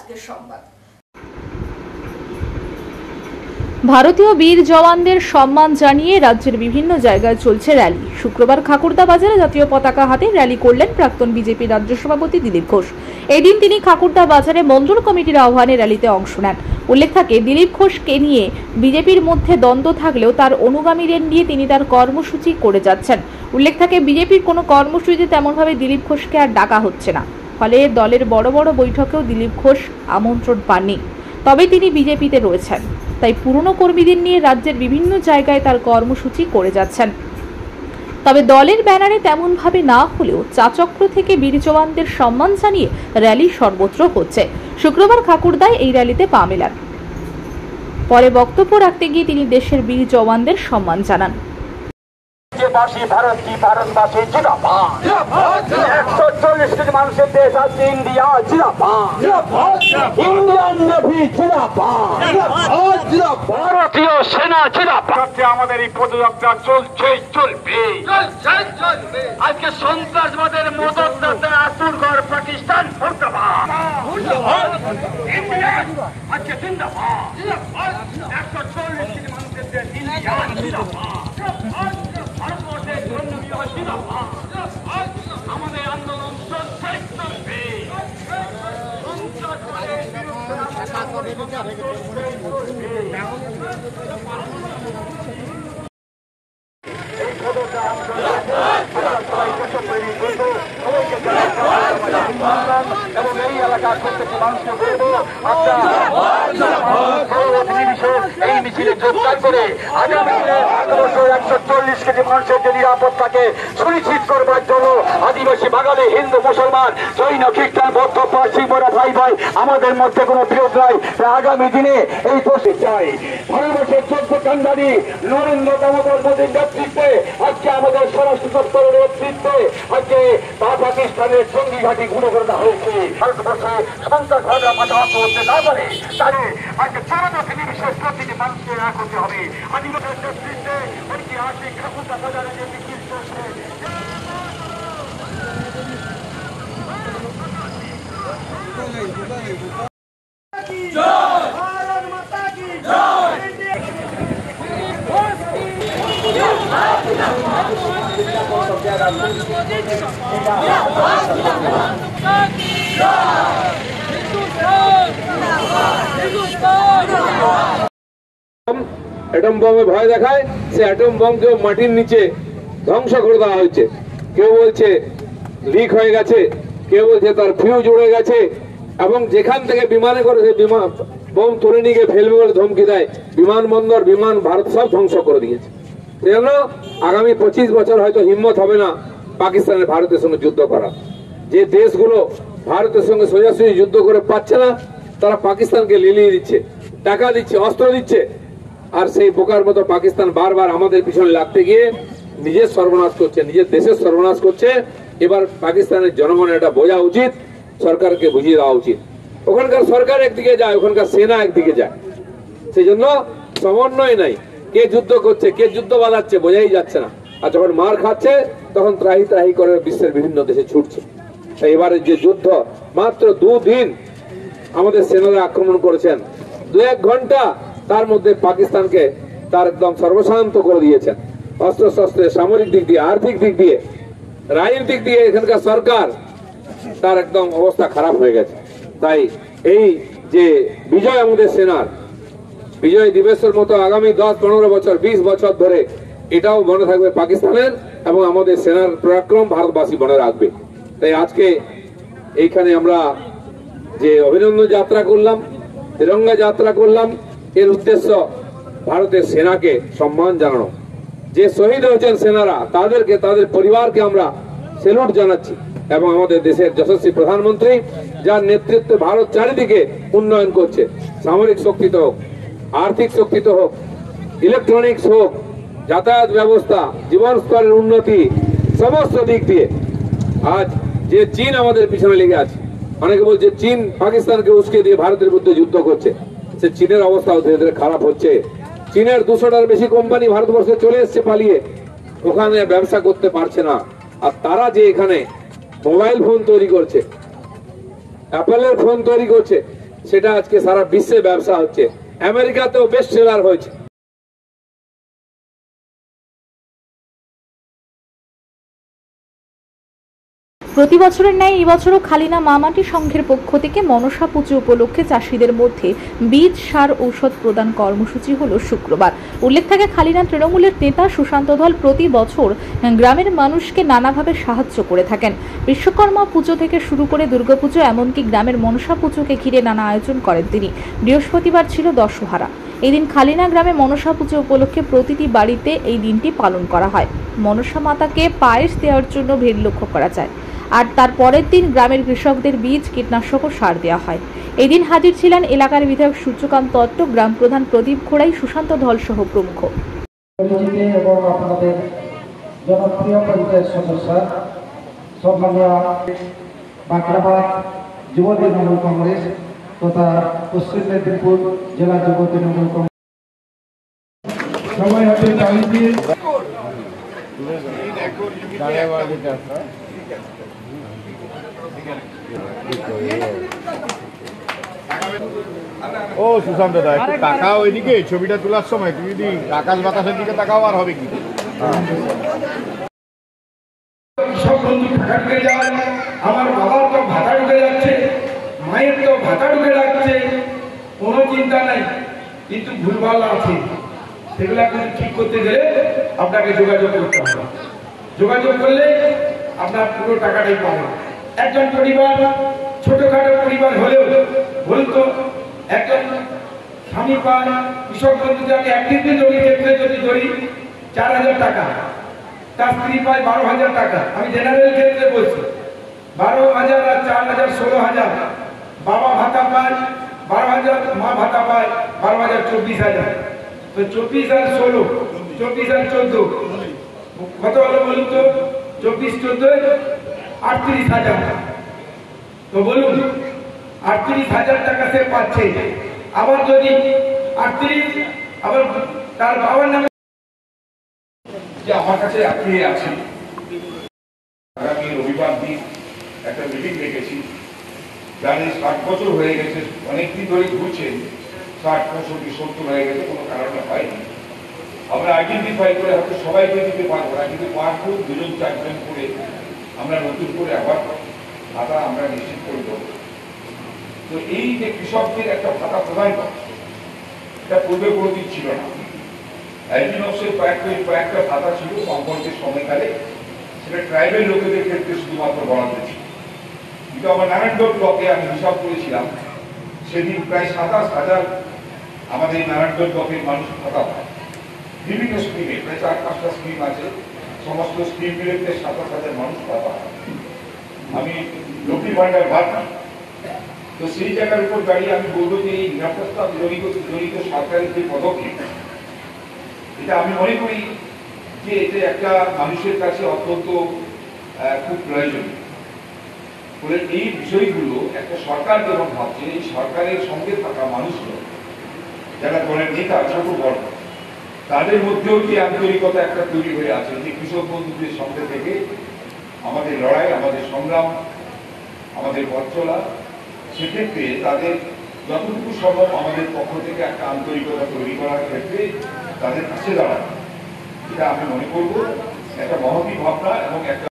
আজকের সংবাদ। ভারতীয় বীর জওয়ানদের সম্মান জানিয়ে রাজ্যের বিভিন্ন জায়গায় চলছে র্যালি। শুক্রবার খাকুড়দা বাজারে জাতীয় পতাকা হাতে র্যালি করলেন প্রাক্তন বিজেপি রাজ্য সভাপতি দিলীপ ঘোষ। এদিন তিনি খাকুড়দা বাজারে মন্ডল কমিটির আহ্বানে র্যালিতে অংশ নেন। উল্লেখ থাকে, দিলীপ ঘোষকে নিয়ে বিজেপির মধ্যে দ্বন্দ্ব থাকলেও তার অনুগামীদের নিয়ে তিনি তার কর্মসূচি করে যাচ্ছেন। উল্লেখ থাকে, বিজেপির কোনো কর্মসূচিতে তেমনভাবে দিলীপ ঘোষকে আর ডাকা হচ্ছে না, ফলে দলের বড় বড় বৈঠকেও দিলীপ ঘোষ আমন্ত্রণ পাননি। তবে তিনি বিজেপিতে রয়েছেন, তাই পুরনো কর্মীদের নিয়ে রাজ্যের বিভিন্ন জায়গায় তার কর্মসূচি করে যাচ্ছেন। তবে দলের ব্যানারে তেমনভাবে না হলেও চাচক্র থেকে বীর জওয়ানদের সম্মান জানিয়ে র্যালি সর্বত্র হচ্ছে। শুক্রবার খাকুড়দায় এই র্যালিতে পা মেলান। পরে বক্তব্য রাখতে গিয়ে তিনি দেশের বীর জওয়ানদের সম্মান জানান। ভারত কি ভারতবাসী জিন্দাবাদ, 140 কোটি মানুষের দেশ আছে ইন্ডিয়া জিন্দাবাদ, ইন্ডিয়ান নেভি জিন্দাবাদ, ভারতীয় সেনা জিন্দাবাদ। আমাদের এই পদযাত্রা চলছে, চলবে। আজকে সন্ত্রাসবাদের মদতদাতা আসুরগড় পাকিস্তান মুর্দাবাদ, ইন্ডিয়া আজকে জিন্দাবাদ, 140 কোটি মানুষের দেশ ইন্ডিয়া জিন্দাবাদ, আমাদের আন্দোলন চলছে, চলবে। এবং এই এলাকার প্রত্যেকটি মানুষকে বলবো, এই মিছিলে যোগদান করে আগামী দিনে 140 কোটি মানুষের যে নিরাপত্তাকে সুনিশ্চিত করবার জন্য আদিবাসী, বাঙালি, হিন্দু, মুসলমান, জৈন, খ্রিস্টান, বৌদ্ধ, পার্সি, বড় ভাই ভাই আমাদের মধ্যে কোনো বিরোধ নাই। আগামী দিনে এই বসে চাই ভারতবর্ষের যোগ্য কান্ডারি নরেন্দ্র দামোদর মোদীর নেতৃত্বে আজকে আমাদের স্বরাষ্ট্র দপ্তরের নেতৃত্বে আজকে পাকিস্তানের সঙ্গী ঘাটি গুঁড়ো করে দেওয়া হয়েছে। ভারতবর্ষে সন্ত্রাসবাদীরা মাথা করতে না পারে, তাহলে আজকে চারদিকে নির্বিশেষ প্রতিটি মানুষকে এক হতে হবে। আদিবাসীর নেতৃত্বে ঐতিহাসিক খাকুড়দা বাজারে যে মিছিল চলছে, অ্যাটম বমে ভয় দেখায়, সে অ্যাটম বমকেও মাটির নিচে ধ্বংস করে দেওয়া হয়েছে। কেউ বলছে লিক হয়ে গেছে, কেউ বলছে তার ফিউজ উড়ে গেছে, এবং যেখান থেকে বিমানে করে সে বিমান বোম তুলে নিয়ে গিয়ে ফেলবে বলে ধমকি দেয়। বিমানবন্দর, বিমান, ভারত সব ধ্বংস করে দিয়েছে। সেজন্য আগামী 25 বছর হয়তো হিম্মত হবে না পাকিস্তানের ভারতের সঙ্গে যুদ্ধ করা। যে দেশগুলো ভারতের সঙ্গে সোজাসুজি যুদ্ধ করে পাচ্ছে না, তারা পাকিস্তানকে লিলিয়ে দিচ্ছে, টাকা দিচ্ছে, অস্ত্র দিচ্ছে। আর সেই বোকার মতো পাকিস্তান বারবার আমাদের পিছনে লাগতে গিয়ে নিজের সর্বনাশ করছে, নিজের দেশের সর্বনাশ করছে। এবার পাকিস্তানের জনগণের এটা বোঝা উচিত, সরকারকে বুঝিয়ে দেওয়া উচিত। ওখানকার সরকার একদিকে যায়, ওখানকার সেনা একদিকে যায়। সেই জন্য সমন্বয় নাই, কে যুদ্ধ করছে, কে যুদ্ধ বাঁধাচ্ছে বোঝাই যাচ্ছে না। আর যখন মার খাচ্ছে তখন ত্রাহি ত্রাহি করে বিশ্বের বিভিন্ন দেশে ছুটছে। এবারে যে যুদ্ধ, মাত্র 2 দিন আমাদের সেনারা আক্রমণ করেছেন, 2-1 ঘন্টা তার মধ্যে পাকিস্তানকে তার একদম সর্বশান্ত করে দিয়েছেন। অস্ত্র শস্ত্রে, সামরিক দিক দিয়ে, আর্থিক দিক দিয়ে, রাজনৈতিক দিকে এখানকার সরকার তার একদম অবস্থা খারাপ হয়ে গেছে। তাই এই যে বিজয় আমাদের সেনার, বিজয় দিবসের মতো আগামী 10-15 বছর, 20 বছর ধরে এটাও মনে থাকবে পাকিস্তানের, এবং আমাদের সেনার পরাক্রম ভারতবাসী মনে রাখবে। তাই আজকে এইখানে আমরা যে অভিনন্দন যাত্রা করলাম, তিরঙ্গা যাত্রা করলাম, এর উদ্দেশ্য ভারতের সেনাকে সম্মান জানানো। যে শহীদ হয়েছেন সেনারা, তাদেরকে, তাদের পরিবারকে আমরা স্যালুট জানাচ্ছি। এবং আমাদের দেশের যশস্বী প্রধানমন্ত্রী, যার নেতৃত্বে ভারত চারিদিকে উন্নয়ন করছে, সামরিক শক্তিতে হোক, আর্থিক শক্তিতে হোক, ইলেকট্রনিক্স হোক, যাতায়াত ব্যবস্থা, জীবন স্তরের উন্নতি, সমস্ত দিক দিয়ে আজ যে চীন আমাদের পিছনে লেগে আছে। অনেকে বলছে চীন পাকিস্তানকে উস্কে দিয়ে ভারতের বিরুদ্ধে যুদ্ধ করছে, সে চীনের অবস্থা ধীরে ধীরে খারাপ হচ্ছে। চীনের 200টার বেশি কোম্পানি ভারতবর্ষে চলে এসছে পালিয়ে, ওখানে ব্যবসা করতে পারছে না। আর তারা যে এখানে মোবাইল ফোন তৈরি করছে, অ্যাপেলের ফোন তৈরি করছে, সেটা আজকে সারা বিশ্বে ব্যবসা হচ্ছে, আমেরিকাতেও বেস্ট সেলার হয়েছে। প্রতি বছরের ন্যায় এই বছরও খালিনা মা মাটি সংঘের পক্ষ থেকে মনসা পুজো উপলক্ষে চাষিদের মধ্যে বীজ, সার, ঔষধ প্রদান কর্মসূচি হলো শুক্রবার। উল্লেখ থাকে, খালিনা তৃণমূলের নেতা সুশান্ত ধল প্রতি বছর গ্রামের মানুষকে নানাভাবে সাহায্য করে থাকেন। বিশ্বকর্মা পুজো থেকে শুরু করে দুর্গাপুজো, এমনকি গ্রামের মনসা পুজোকে ঘিরে নানা আয়োজন করেন তিনি। বৃহস্পতিবার ছিল দশহারা। এই দিন খালিনা গ্রামে মনসা পুজো উপলক্ষে প্রতিটি বাড়িতে এই দিনটি পালন করা হয়। মনসা মাতাকে পায়েস দেওয়ার জন্য ভিড় লক্ষ্য করা যায়। আর তার পরের দিন গ্রামের কৃষকদের বীজ, কীটনাশক ও সার দেওয়া হয়। এই দিন হাজির ছিলেন এলাকার বিধায়ক সূর্যকান্ত দত্ত, গ্রাম প্রধান প্রদীপ ঘোড়াই, সুশান্ত ধল সহ প্রমুখ। এবং আপনাদের জনপ্রিয় পঞ্চায়েত সদস্য সম্মানীয় বাঁকড়াবাদ যুব তৃণমূল কংগ্রেস তথা পশ্চিম মেদিনীপুর জেলা যুব তৃণমূল কংগ্রেস সময় হবে 40 দিন। ও সুশান্ত দা, একটু তাকাও ওইদিকে, ছবিটা তোলার সময় তুমি যদি আকাশ বাতাসের দিকে তাকাও আর হবে কি? সব বন্ধু ভাতা ঢুকে যায়, আমার বাবার তো ভাতা ঢুকে যাচ্ছে, মায়ের তো ভাতা ঢুকে যাচ্ছে, কোনো চিন্তা নাই, কিন্তু ভুলভাল আছে, সেগুলো কিন্তু ঠিক করতে গেলে আপনাকে যোগাযোগ করতে হবে। যোগাযোগ করলে আপনার পুরো টাকাটাই পাবেন। একজন পরিবার, ছোটখাটো পরিবার হলেও বলতো, একজন স্বামী পায়, কৃষক বন্ধুতে আমি একদিকে জমির ক্ষেত্রে যদি ধরি 4,000 টাকা, তার স্ত্রী পায় 12,000 টাকা। আমি জেনারেল ক্ষেত্রে বলছি 12,000 আর 4,000 16,000। বাবা ভাতা পায় 12,000, মা ভাতা পায় 12,000, 24,000। তো 24 আর 16, 24 আর 14 কত হলো বলুন তো? 24 14 38,000। তো বলুন 38,000 টাকা সে পাচ্ছে। আবার যদি 38 আবার তার বাবার নামে যে আমার কাছে আজকে আছে, আগামী রবিবার দিন একটা মিটিং রেখেছি। জানি 60 বছর হয়ে গেছে, অনেকদিন ধরে ঘুরছেন, 60 65 70 হয়ে গেছে, কোনো কারণে হয়নি। আমরা আইডেন্টিফাই করে হয়তো সবাইকে দিতে পারবো না, কিন্তু পারবো 2জন 4জন করে আমরা নতুন করে আবার ভাতা আমরা নিশ্চিত করে দেবো। তো এই যে কৃষকদের একটা ভাতা প্রদান করা, এটা পূর্বে কোনোদিন ছিল না। অ্যালবিনসের কয়েকটা ভাতা ছিল কম্পোর্টের সময়কালে, সেটা ট্রাইবেল লোকেদের ক্ষেত্রে শুধুমাত্র বরাদ্দ ছিল। কিন্তু আমার নারায়ণগঞ্জ ব্লকে আমি হিসাব করেছিলাম, সেদিন প্রায় 27,000 আমাদের নারায়ণগঞ্জ ব্লকের মানুষ ভাতা পায় বিভিন্ন স্কিমে। প্রায় 4-5টা স্কিম আছে, সমস্ত স্কিম মিলে 27,000 মানুষ ভাতা পায়। আমি লক্ষ্মী ভান্ডার বাদ দিই। তো সেই জায়গার উপর দাঁড়িয়ে আমি বলবো যে এই নিরাপত্তা জড়িত সরকারের যে পদক্ষেপ, এটা আমি মনে করি যে এটা একটা মানুষের কাছে অত্যন্ত খুব প্রয়োজনীয়। ফলে এই বিষয়গুলো একটা সরকার যখন ভাবছে, এই সরকারের সঙ্গে থাকা মানুষগুলো যারা দলের নেতা ছোট বড়, তাদের মধ্যেও যে আন্তরিকতা একটা তৈরি হয়ে আছে, যে কৃষক বন্ধুদের সঙ্গে থেকে আমাদের লড়াই, আমাদের সংগ্রাম, আমাদের পথ চলা, সেক্ষেত্রে তাদের যতটুকু সম্ভব আমাদের পক্ষ থেকে একটা আন্তরিকতা তৈরি করার ক্ষেত্রে তাদের কাছে দাঁড়ানো, এটা আমি মনে করবো একটা মহতী ভাবনা এবং একটা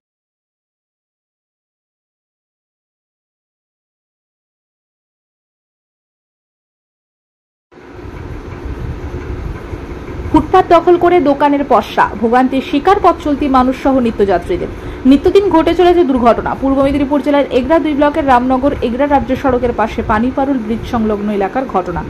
ফুটপাত দখল করে দোকানের পসরা, ভোগান্তির শিকার পথ চলতি মানুষ সহ নিত্যযাত্রীদের। নিত্যদিন ঘটে চলেছে দুর্ঘটনা। পূর্ব মেদিনীপুর জেলার এগরা 2 ব্লকের রামনগর এগরা রাজ্য সড়কের পাশে পানিপারুল ব্রিজ সংলগ্ন এলাকার ঘটনা।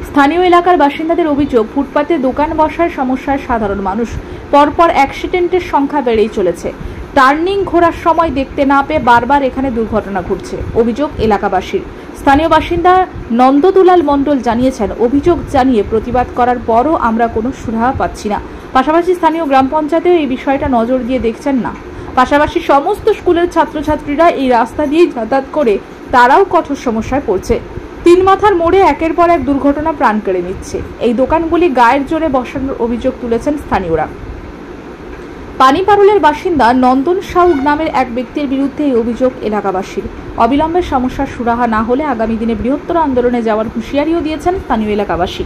স্থানীয় এলাকার বাসিন্দাদের অভিযোগ, ফুটপাতে দোকান বসার সমস্যায় সাধারণ মানুষ। পরপর অ্যাক্সিডেন্টের সংখ্যা বেড়েই চলেছে। টার্নিং ঘোরার সময় দেখতে না পেয়ে বারবার এখানে দুর্ঘটনা ঘটছে, অভিযোগ এলাকাবাসীর। স্থানীয় বাসিন্দা নন্দদুলাল মণ্ডল জানিয়েছেন, অভিযোগ জানিয়ে প্রতিবাদ করার পরও আমরা কোনো সুরাহা পাচ্ছি না। পাশাপাশি স্থানীয় গ্রাম পঞ্চায়েতেও এই বিষয়টা নজর দিয়ে দেখছেন না। পাশাপাশি সমস্ত স্কুলের ছাত্রছাত্রীরা এই রাস্তা দিয়েই যাতায়াত করে তারাও কঠোর সমস্যায় পড়ছে। 3 মাথার মোড়ে একের পর এক দুর্ঘটনা প্রাণ কেড়ে নিচ্ছে। এই দোকানগুলি গায়ের জোরে বসানোর অভিযোগ তুলেছেন স্থানীয়রা। পানিপারুলের বাসিন্দা নন্দন সাউ নামের এক ব্যক্তির বিরুদ্ধে এই অভিযোগ এলাকাবাসীর। অবিলম্বে সমস্যার সুরাহা না হলে আগামী দিনে বৃহত্তর আন্দোলনে যাওয়ার হুঁশিয়ারিও দিয়েছেন স্থানীয় এলাকাবাসী।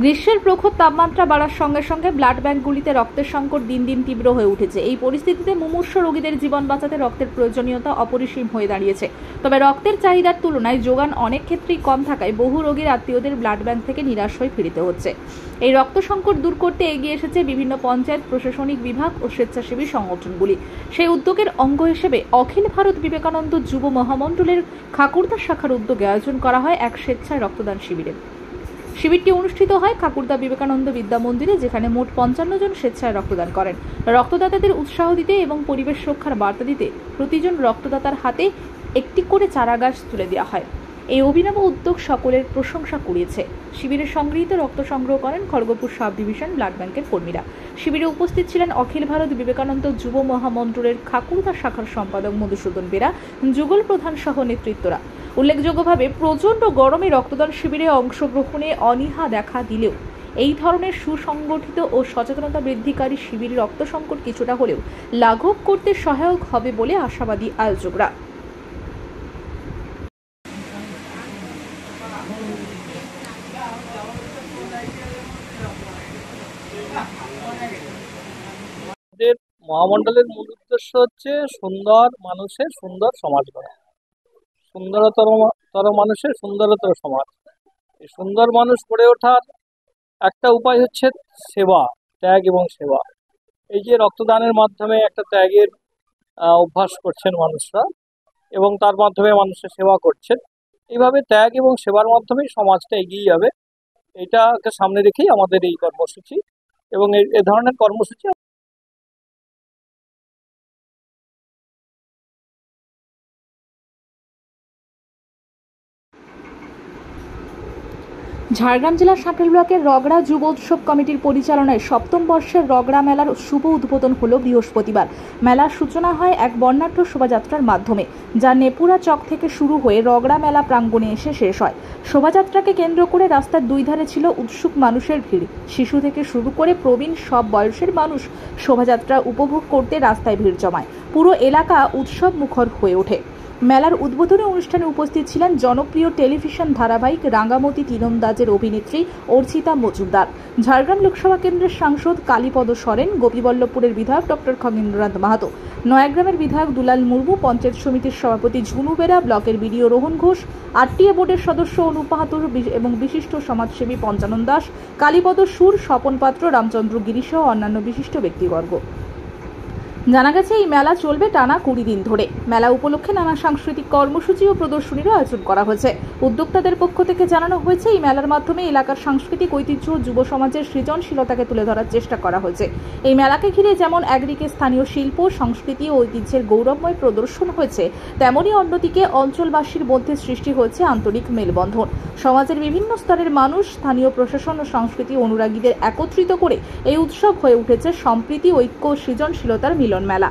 গ্রীষ্মের প্রখর তাপমাত্রা বাড়ার সঙ্গে সঙ্গে ব্লাড ব্যাংকগুলিতে রক্তের সংকট দিন দিন তীব্র হয়ে উঠেছে। এই পরিস্থিতিতে মুমূর্ষু রোগীদের জীবন বাঁচাতে রক্তের প্রয়োজনীয়তা অপরিসীম হয়ে দাঁড়িয়েছে। তবে রক্তের চাহিদার তুলনায় যোগান অনেক ক্ষেত্রেই কম থাকায় বহু রোগীর আত্মীয়দের ব্লাড ব্যাংক থেকে নিরাশ হয়ে ফিরতে হচ্ছে। এই রক্ত সংকট দূর করতে এগিয়ে এসেছে বিভিন্ন পঞ্চায়েত, প্রশাসনিক বিভাগ ও স্বেচ্ছাসেবী সংগঠনগুলি। সেই উদ্যোগের অঙ্গ হিসেবে অখিল ভারত বিবেকানন্দ যুব মহামণ্ডলের খাকুড়দা শাখার উদ্যোগে আয়োজন করা হয় এক স্বেচ্ছায় রক্তদান শিবিরের। শিবিরটি অনুষ্ঠিত হয় খাকুড়দা বিবেকানন্দ বিদ্যা মন্দিরে, যেখানে মোট 55 জন স্বেচ্ছায় রক্তদান করেন। রক্তদাতাদের উৎসাহ দিতে এবং পরিবেশ রক্ষার বার্তা দিতে প্রতিজন রক্তদাতার হাতে একটি করে চারা গাছ তুলে দেওয়া হয়। এই অভিনব উদ্যোগ সকলের প্রশংসা কুড়িয়েছে। শিবিরে সংগৃহীত রক্ত সংগ্রহ করেন খড়গপুর সাব ডিভিশন ব্লাড ব্যাংকের কর্মীরা। শিবিরে উপস্থিত ছিলেন অখিল ভারত বিবেকানন্দ যুব মহামণ্ডলের খাকুড়দা শাখার সম্পাদক মধুসূদন বেরা, যুগল প্রধান সহ নেতৃত্বরা। উল্লেখযোগ্যভাবে প্রচণ্ড গরমে রক্তদান শিবিরে অংশগ্রহণে অনীহা দেখা দিলেও এই ধরনের সুসংগঠিত ও সচেতনতা বৃদ্ধিকারী শিবির রক্ত সংকট কিছুটা হলেও লাঘব করতে সহায়ক হবে বলে আশাবাদী আয়োজকরা। মহামণ্ডলের মূল উদ্দেশ্য হচ্ছে সুন্দর মানুষের সুন্দর সমাজ গড়া, সুন্দরতর মানুষের সুন্দরতর সমাজ। এই সুন্দর মানুষ গড়ে ওঠার একটা উপায় হচ্ছে সেবা, ত্যাগ এবং সেবা। এই যে রক্তদানের মাধ্যমে একটা ত্যাগের অভ্যাস করছেন মানুষরা এবং তার মাধ্যমে মানুষের সেবা করছেন। এইভাবে ত্যাগ এবং সেবার মাধ্যমেই সমাজটা এগিয়ে যাবে, এটাকে সামনে রেখেই আমাদের এই কর্মসূচি এবং এ ধরনের কর্মসূচি। ঝাড়গ্রাম জেলার সাঁকরাইল ব্লকের রগড়া যুব উৎসব কমিটির পরিচালনায় 7ম বর্ষের রগড়া মেলার শুভ উদ্বোধন হলো বৃহস্পতিবার। মেলার সূচনা হয় এক বর্ণাঢ্য শোভাযাত্রার মাধ্যমে, যা নেপুরা চক থেকে শুরু হয়ে রগড়া মেলা প্রাঙ্গণে এসে শেষ হয়। শোভাযাত্রাকে কেন্দ্র করে রাস্তার দুই ধারে ছিল উৎসুক মানুষের ভিড়। শিশু থেকে শুরু করে প্রবীণ সব বয়সের মানুষ শোভাযাত্রা উপভোগ করতে রাস্তায় ভিড় জমায়। পুরো এলাকা উৎসব মুখর হয়ে ওঠে। মেলার উদ্বোধনী অনুষ্ঠানে উপস্থিত ছিলেন জনপ্রিয় টেলিভিশন ধারাবাহিক রাঙ্গামতি তীরন্দাজের অভিনেত্রী অর্চিতা মজুমদার, ঝাড়গ্রাম লোকসভা কেন্দ্রের সাংসদ কালীপদ সরেন, গোপীবল্লভপুরের বিধায়ক ডক্টর খগেন্দ্রনাথ মাহাতো, নয়াগ্রামের বিধায়ক দুলাল মুর্মু, পঞ্চায়েত সমিতির সভাপতি ঝুনু বেরা, ব্লকের বিডিও রোহন ঘোষ, আরটিএ বোর্ডের সদস্য অনুপ মাহাতো এবং বিশিষ্ট সমাজসেবী পঞ্চানন দাস, কালীপদ সুর, স্বপন পাত্র, রামচন্দ্র গিরি সহ অন্যান্য বিশিষ্ট ব্যক্তিবর্গ। জানা গেছে এই মেলা চলবে টানা 20 দিন ধরে। মেলা উপলক্ষে নানা সাংস্কৃতিক কর্মসূচি ও প্রদর্শনীরও আয়োজন করা হয়েছে। উদ্যোক্তাদের পক্ষ থেকে জানানো হয়েছে, এই মেলার মাধ্যমে এলাকার সাংস্কৃতিক ঐতিহ্য ও যুব সমাজের সৃজনশীলতাকে তুলে ধরার চেষ্টা করা হয়েছে। এই মেলাকে ঘিরে যেমন একদিকে স্থানীয় শিল্প, সংস্কৃতি ও ঐতিহ্যের গৌরবময় প্রদর্শন হয়েছে, তেমনি অন্যদিকে অঞ্চলবাসীর মধ্যে সৃষ্টি হয়েছে আন্তরিক মেলবন্ধন। সমাজের বিভিন্ন স্তরের মানুষ, স্থানীয় প্রশাসন ও সংস্কৃতি অনুরাগীদের একত্রিত করে এই উৎসব হয়ে উঠেছে সম্প্রীতি, ঐক্য ও সৃজনশীলতার মিলন মেলা।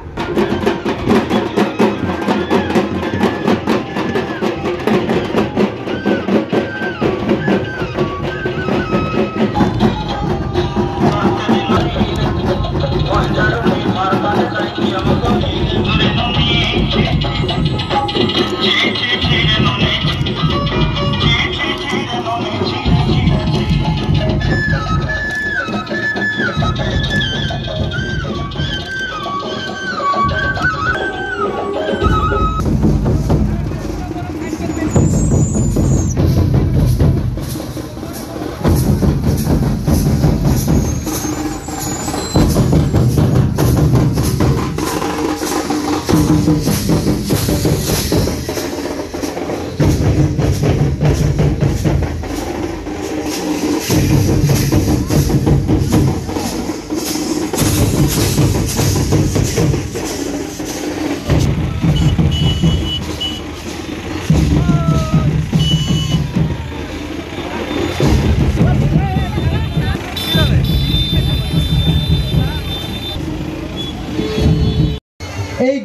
এই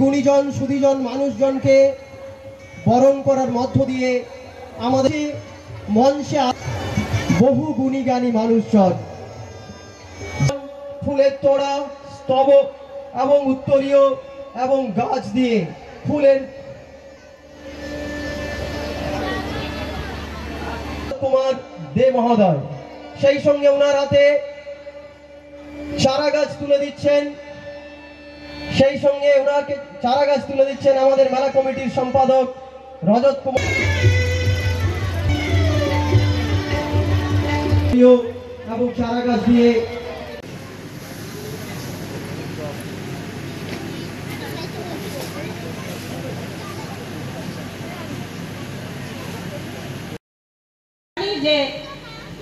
গুণীজন সুধীজন মানুষজনকে বরণ করার মধ্য দিয়ে আমাদের মঞ্চে বহু গুণী জ্ঞানী মানুষজন ফুলের তোড়া স্তবক এবং উত্তরীয় এবং গাছ দিয়ে ফুলের কুমার দে মহোদয় সেই সঙ্গে ওনার হাতে চারা গাছ তুলে দিচ্ছেন, সেই সঙ্গে ওনাকে চারা গাছ তুলে দিচ্ছেন আমাদের মেলা কমিটির সম্পাদক রজত কুমার এবং চারা গাছ দিয়ে যে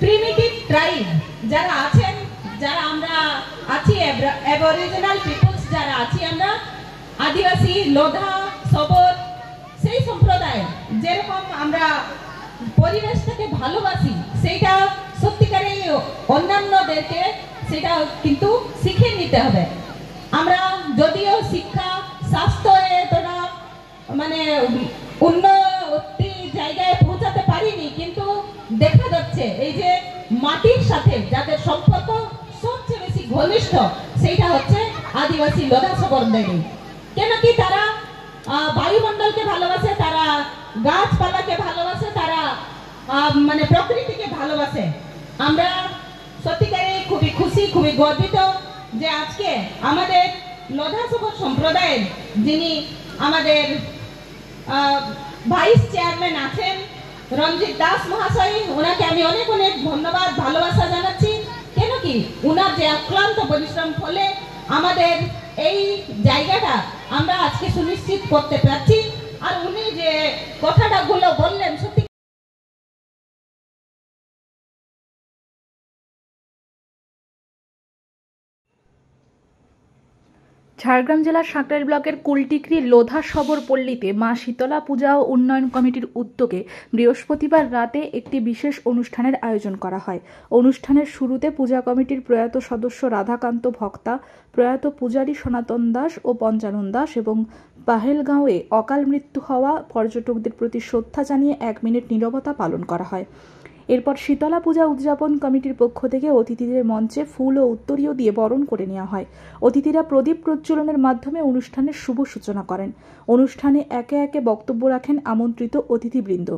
প্রিমিটিভ ট্রাইব যারা আছেন, যারা আমরা আছি অ্যাবরিজিনাল পিপলস যারা আছি, আমরা আদিবাসী, লোধা, সবর, সেই সম্প্রদায় যেরকম আমরা পরিবেশটাকে ভালোবাসি, সেইটা সত্যিকারে অন্যান্যদেরকে সেটা কিন্তু শিখে নিতে হবে। আমরা যদিও শিক্ষা স্বাস্থ্য এতটা মানে উন্নতি জায়গায় পৌঁছাতে পারিনি, কিন্তু দেখা যাচ্ছে এই যে মাটির সাথে যাদের সম্পর্ক সবচেয়ে বেশি ঘনিষ্ঠ সেইটা হচ্ছে আদিবাসী লোধা সবরদের। কেন কি তারা বায়ুমণ্ডলকে ভালোবাসে, তারা গাছপালাকে ভালোবাসে, তারা মানে প্রকৃতিকে ভালোবাসে। আমরা সত্যিকারে খুবই খুশি, খুবই গর্বিত যে আজকে আমাদের লোধা সবর সম্প্রদায়ের যিনি আমাদের ভাইস চেয়ারম্যান আছেন রঞ্জিত দাস মহাশয়, ওনাকে আমি অনেক অনেক ধন্যবাদ ভালোবাসা জানাচ্ছি। কেন কি উনার যে অক্লান্ত পরিশ্রম ফলে আমাদের এই জায়গাটা আমরা আজকে সুনিশ্চিত করতে পারছি। আর উনি যে কথাটা গুলো বললেন সত্যি ঝাড়গ্রাম জেলার সাঁকরাইল ব্লকের কুলটিকরি লোধা সবর পল্লীতে মা শীতলা পূজা ও উন্নয়ন কমিটির উদ্যোগে বৃহস্পতিবার রাতে একটি বিশেষ অনুষ্ঠানের আয়োজন করা হয়। অনুষ্ঠানের শুরুতে পূজা কমিটির প্রয়াত সদস্য রাধাকান্ত ভক্তা, প্রয়াত পূজারী সনাতন দাস ও পঞ্চানন দাস এবং পাহেলগাঁওয়ে অকাল মৃত্যু হওয়া পর্যটকদের প্রতি শ্রদ্ধা জানিয়ে 1 মিনিট নীরবতা পালন করা হয়। এরপর শীতলা পূজা উদযাপন কমিটির পক্ষ থেকে অতিথিদের মঞ্চে ফুল ও উত্তরীয় দিয়ে বরণ করে নেওয়া হয়। অতিথিরা প্রদীপ প্রজ্বলনের মাধ্যমে অনুষ্ঠানের শুভ সূচনা করেন। অনুষ্ঠানে একে একে বক্তব্য রাখেন আমন্ত্রিত অতিথিবৃন্দ।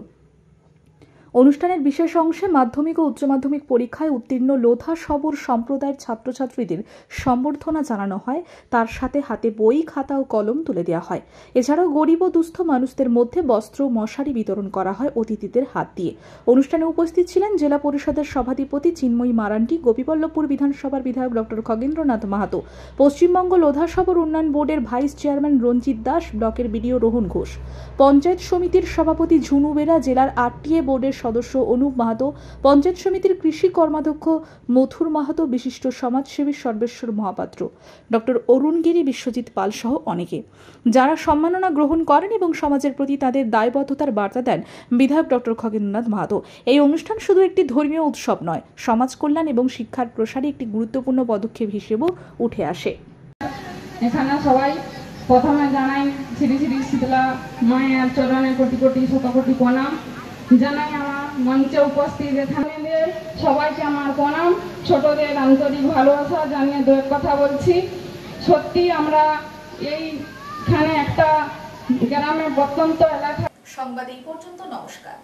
অনুষ্ঠানের বিশেষ অংশে মাধ্যমিক ও উচ্চ মাধ্যমিক পরীক্ষায় উত্তীর্ণ লোধা সবর সম্প্রদায়ের ছাত্রছাত্রীদের সম্বর্ধনা জানানো হয়, তার সাথে হাতে বই, খাতা ও কলম তুলে দেওয়া হয়। এছাড়াও গরিব ও দুস্থ মানুষদের মধ্যে বস্ত্র ও মশারি বিতরণ করা হয় অতিথিদের হাত দিয়ে। অনুষ্ঠানে উপস্থিত ছিলেন জেলা পরিষদের সভাধিপতি চিন্ময়ী মারান্ডি, গোপীবল্লভপুর বিধানসভার বিধায়ক ডক্টর খগেন্দ্রনাথ মাহাতো, পশ্চিমবঙ্গ লোধা সবর উন্নয়ন বোর্ডের ভাইস চেয়ারম্যান রঞ্জিত দাস, ব্লকের বিডিও রোহন ঘোষ, পঞ্চায়েত সমিতির সভাপতি ঝুনু বেরা, জেলার আরটিএ বোর্ডের সদস্য অনুপ মাহাতো, পঞ্চায়েত সমিতির কৃষি কর্মাধ্যক্ষ মথুর মাহাতো, বিশিষ্ট সমাজসেবী সর্বেশ্বর মহাপাত্র, ডক্টর অরুণগিরি, বিশ্বজিৎ পাল সহ অনেকে। যারা সম্মাননা গ্রহণ করেন এবং সমাজের প্রতি তাদের দায়বদ্ধতার বার্তা দেন বিধায়ক ডক্টর খগেন্দ্রনাথ মাহাতো। এই অনুষ্ঠান শুধু একটি ধর্মীয় উৎসব নয়, সমাজ কল্যাণ এবং শিক্ষার প্রসারে একটি গুরুত্বপূর্ণ পদক্ষেপ হিসেবেও উঠে আসে। এখানে সবাই প্রথমে জানাই শ্রী শ্রী শীতলা মায়ের চরণে কোটি কোটি শতকোটি প্রণাম জানাই। আমার মঞ্চে উপস্থিত এখানে সবাইকে আমার প্রণাম, ছোটদের আন্তরিক ভালোবাসা জানিয়ে 2 কথা বলছি। সত্যি আমরা এইখানে একটা গ্রামে প্রত্যন্ত এলাকা। সংবাদ এই পর্যন্ত, নমস্কার।